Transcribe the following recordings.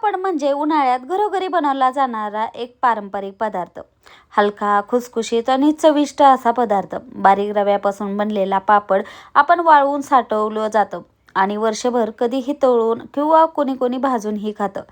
पापड म्हणजे उन्हाळ्यात घरोघरी बनवला जाणारा एक पारंपरिक पदार्थ. हलका, खुसखुशीत आणि चविष्ट असा पदार्थ. बारीक रव्यापासून बनलेला पापड आपण वाळवून साठवलं जातं आणि वर्षभर कधीही तळून किंवा कोणी कोणी भाजूनही खातं.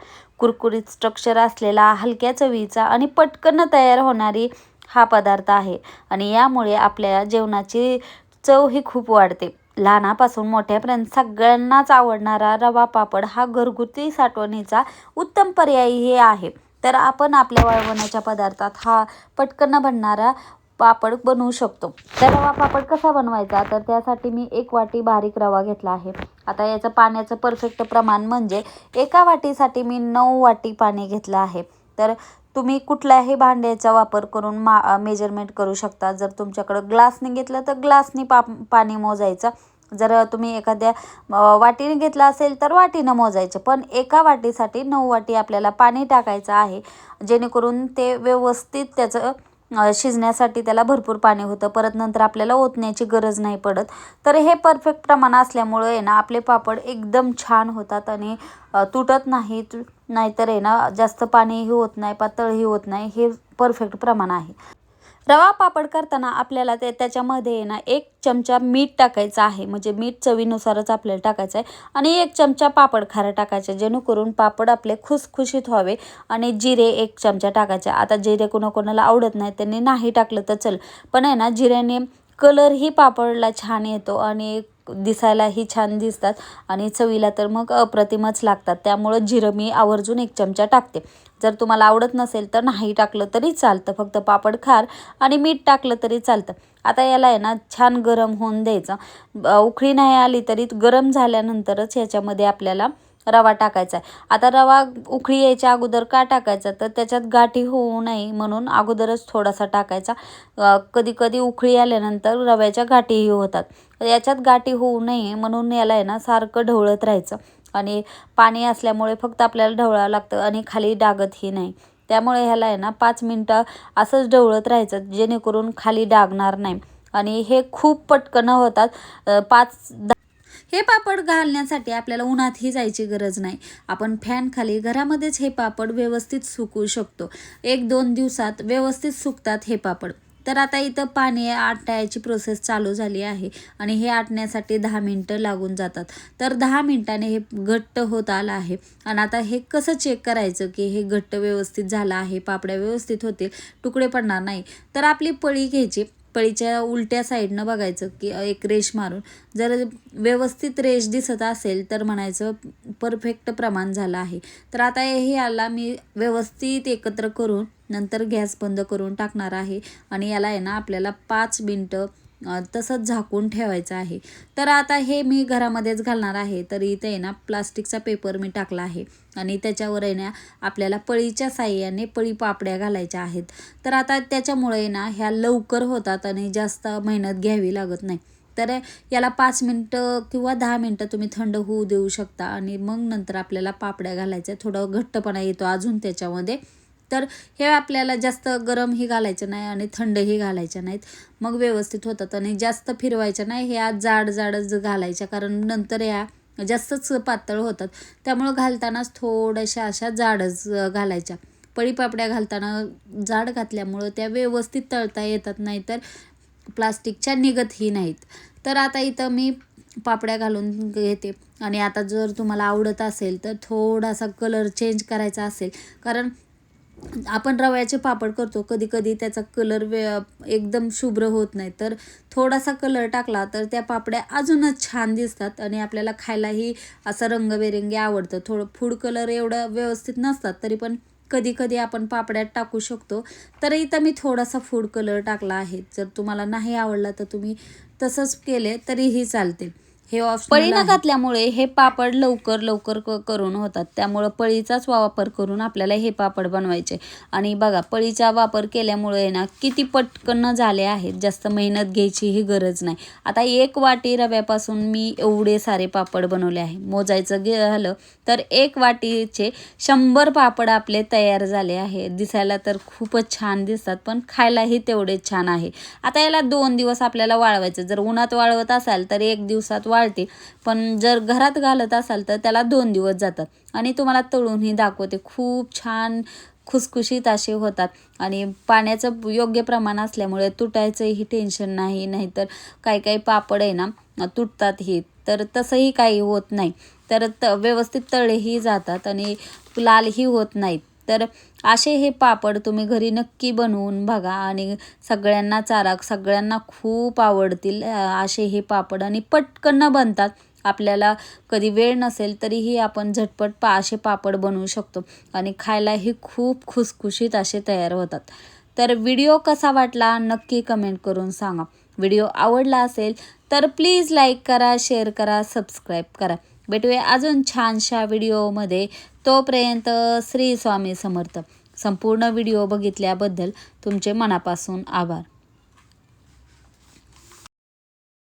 कुरकुरीत स्ट्रक्चर असलेला, हलक्या चवीचा आणि पटकन तयार होणारी हा पदार्थ आहे आणि यामुळे आपल्या जेवणाची चव ही खूप वाढते. लहानापासून मोठ्यापर्यंत सगळ्यांनाच आवडणारा रवा पापड हा घरगुती साठवणीचा उत्तम पर्यायही आहे. तर आपण आपल्या वाळवण्याच्या पदार्थात हा पटकन बनणारा पापड बनवू शकतो. तर रवा पापड कसा बनवायचा, तर त्यासाठी मी 1 वाटी बारीक रवा घेतला आहे. आता याचं पाण्याचं परफेक्ट प्रमाण म्हणजे एका वाटीसाठी मी 9 वाटी पाणी घेतलं आहे. तर तुम्ही कुठल्याही भांड्याचा वापर करून मेजरमेंट करू शकता. जर तुमच्याकडं ग्लासने घेतलं तर ग्लासनी पाणी मोजायचं. जर तुम्ही एखाद्या वाटीने घेतला असेल तर वाटीनं मोजायचं. पण एका वाटीसाठी 9 वाटी आपल्याला पाणी टाकायचं आहे, जेणेकरून ते व्यवस्थित त्याचं शिजण्यासाठी त्याला भरपूर पाणी होतं. परत नंतर आपल्याला ओतण्याची गरज नाही पडत. तर हे परफेक्ट प्रमाण असल्यामुळं आहे ना, आपले पापड एकदम छान होतात आणि तुटत नाहीत. नाहीतर आहे ना, जास्त पाणीही होत नाही, पातळही होत नाही. हे परफेक्ट प्रमाण आहे. रवा पापड करताना आपल्याला त्याच्यामध्ये आहे ना 1 चमचा मीठ टाकायचं आहे. म्हणजे मीठ चवीनुसारच आपल्याला टाकायचं आहे आणि 1 चमचा पापड खारा टाकायचं, जेणेकरून पापड आपले खुसखुशीत व्हावे. आणि जिरे 1 चमचा टाकायचे. आता जिरे कोणाकोणाला आवडत नाही, त्यांनी नाही टाकलं तर चल, पण आहे ना जिऱ्याने कलरही पापडला छान येतो आणि दिसायलाही छान दिसतात आणि चवीला तर मग अप्रतिमच लागतात. त्यामुळं जिरं मी आवर्जून 1 चमचा टाकते. जर तुम्हाला आवडत नसेल तर नाही टाकलं तरी चालतं, फक्त पापड खार आणि मीठ टाकलं तरी चालतं. आता याला आहे ना छान गरम होऊन द्यायचं. उकळी नाही आली तरी गरम झाल्यानंतरच याच्यामध्ये आपल्याला रवा टाकायचा आहे. आता रवा उकळी यायच्या अगोदर का टाकायचा, तर त्याच्यात गाठी होऊ नये म्हणून अगोदरच थोडासा टाकायचा. कधी कधी उकळी आल्यानंतर रव्याच्या गाठीही होतात. याच्यात गाठी होऊ नये म्हणून याला आहे ना सारखं ढवळत राहायचं. आणि पाणी असल्यामुळे फक्त आपल्याला ढवळावं लागतं आणि खाली डागतही नाही. त्यामुळे ह्याला आहे ना 5 मिनटं असंच ढवळत राहायचं, जेणेकरून खाली डागणार नाही. आणि हे खूप पटकन होतात. 5-10 हे पापड घालण्यासाठी आपल्याला उन्हातही जायची गरज नाही. आपण फॅन खाली घरामध्येच हे पापड व्यवस्थित सुकवू शकतो. 1-2 दिवसात व्यवस्थित सुकतात हे पापड. तर आता इथं पाणी आटायची प्रोसेस चालू झाली आहे आणि हे आटण्यासाठी 10 मिनटं लागून जातात. तर 10 मिनटाने हे घट्ट होत आलं आहे. आणि आता हे कसं चेक करायचं की हे घट्ट व्यवस्थित झालं आहे, पापड्या व्यवस्थित होतील, तुकडे पडणार नाही. तर आपली पळी घ्यायची. पळीच्या उलट्या साईडनं बघायचं की एक रेष मारून, जर व्यवस्थित रेष दिसत असेल तर म्हणायचं परफेक्ट प्रमाण झालं आहे. तर आता हे याला मी व्यवस्थित एकत्र करून नंतर गॅस बंद करून टाकणार आहे आणि याला आहे ना आपल्याला 5 मिनटं तसंच झाकून ठेवायचं आहे. तर आता हे मी घरामध्येच घालणार आहे. तर इथे आहे ना प्लास्टिकचा पेपर मी टाकला आहे आणि त्याच्यावर आहे ना आपल्याला पळीच्या साहाय्याने पळी पापड्या घालायच्या आहेत. तर आता त्याच्यामुळे ना ह्या लवकर होतात आणि जास्त मेहनत घ्यावी लागत नाही. तर याला 5 मिनटं किंवा 10 मिनटं तुम्ही थंड होऊ देऊ शकता आणि मग नंतर आपल्याला पापड्या घालायच्या. थोडं घट्टपणा येतो अजून त्याच्यामध्ये. तर हे आपल्याला जास्त गरमही घालायचं नाही आणि थंडही घालायच्या नाहीत, मग व्यवस्थित होतात. आणि जास्त फिरवायच्या नाही, ह्या जाड जाडच घालायच्या, कारण नंतर या जास्तच पातळ होतात. त्यामुळं घालतानाच थोड्याशा अशा जाडच घालायच्या. पळीपापड्या घालताना जाड घातल्यामुळं त्या व्यवस्थित तळता येतात, नाही तर प्लास्टिकच्या निघतही नाहीत. तर आता इथं मी पापड्या घालून घेते. आणि आता जर तुम्हाला आवडत असेल तर थोडासा कलर चेंज करायचा असेल, कारण आपण रव्याचे पापड करतो, कधी कधी त्याचा कलर एकदम शुभ्र होत नाही, तर थोडासा कलर टाकला तर त्या पापड्या अजूनच छान दिसतात आणि आपल्याला खायलाही असं रंगबेरंगी आवडतं. थोडं फूड कलर एवढं व्यवस्थित नसतात, तरी पण कधी कधी आपण पापड्यात टाकू शकतो. तर इथं मी थोडासा फूड कलर टाकला आहे. जर तुम्हाला नाही आवडला तर तुम्ही तसंच केले तरीही चालते. हे पळी न घातल्यामुळे हे पापड लवकर लवकर करून होतात. त्यामुळं पळीचाच वापर करून आपल्याला हे पापड बनवायचे. आणि बघा, पळीचा वापर केल्यामुळे ना किती पटकन झाले आहेत, जास्त मेहनत घ्यायचीही गरज नाही. आता 1 वाटी रव्यापासून मी एवढे सारे पापड बनवले आहे. मोजायचं झालं तर 1 वाटीचे 100 पापड आपले तयार झाले आहे. दिसायला तर खूपच छान दिसतात, पण खायलाही तेवढेच छान आहे. आता याला 2 दिवस आपल्याला वाळवायचं. जर उन्हात वाळवत असाल तर 1 दिवसात वाळते, पण जर घरात घालत असाल तर त्याला 2 दिवस जातात. आणि तुम्हाला तळूनही दाखवते, खूप छान खुसखुशीत असे होतात आणि पाण्याचं योग्य प्रमाण असल्यामुळे तुटायचंही टेन्शन नाही. नाहीतर काही काही पापड आहे ना तुटतातही, तर तसंही काही होत नाही. तर व्यवस्थित तळेही जातात आणि लालही होत नाहीत. तर असे हे पापड तुम्ही घरी नक्की बनवून बघा आणि सगळ्यांना चारा, सगळ्यांना खूप आवडतील असे हे पापड आणि पटकन बनतात. आपल्याला कधी वेळ नसेल तरीही आपण झटपट असे पापड बनवू शकतो आणि खायलाही खूप खुसखुशीत असे तयार होतात. तर व्हिडिओ कसा वाटला नक्की कमेंट करून सांगा. व्हिडिओ आवडला असेल तर प्लीज लाईक करा, शेअर करा, सबस्क्राईब करा. भेटूया अजून छानशा व्हिडिओमध्ये. तोपर्यंत श्री स्वामी समर्थ. संपूर्ण व्हिडिओ बघितल्याबद्दल तुमचे मनापासून आभार.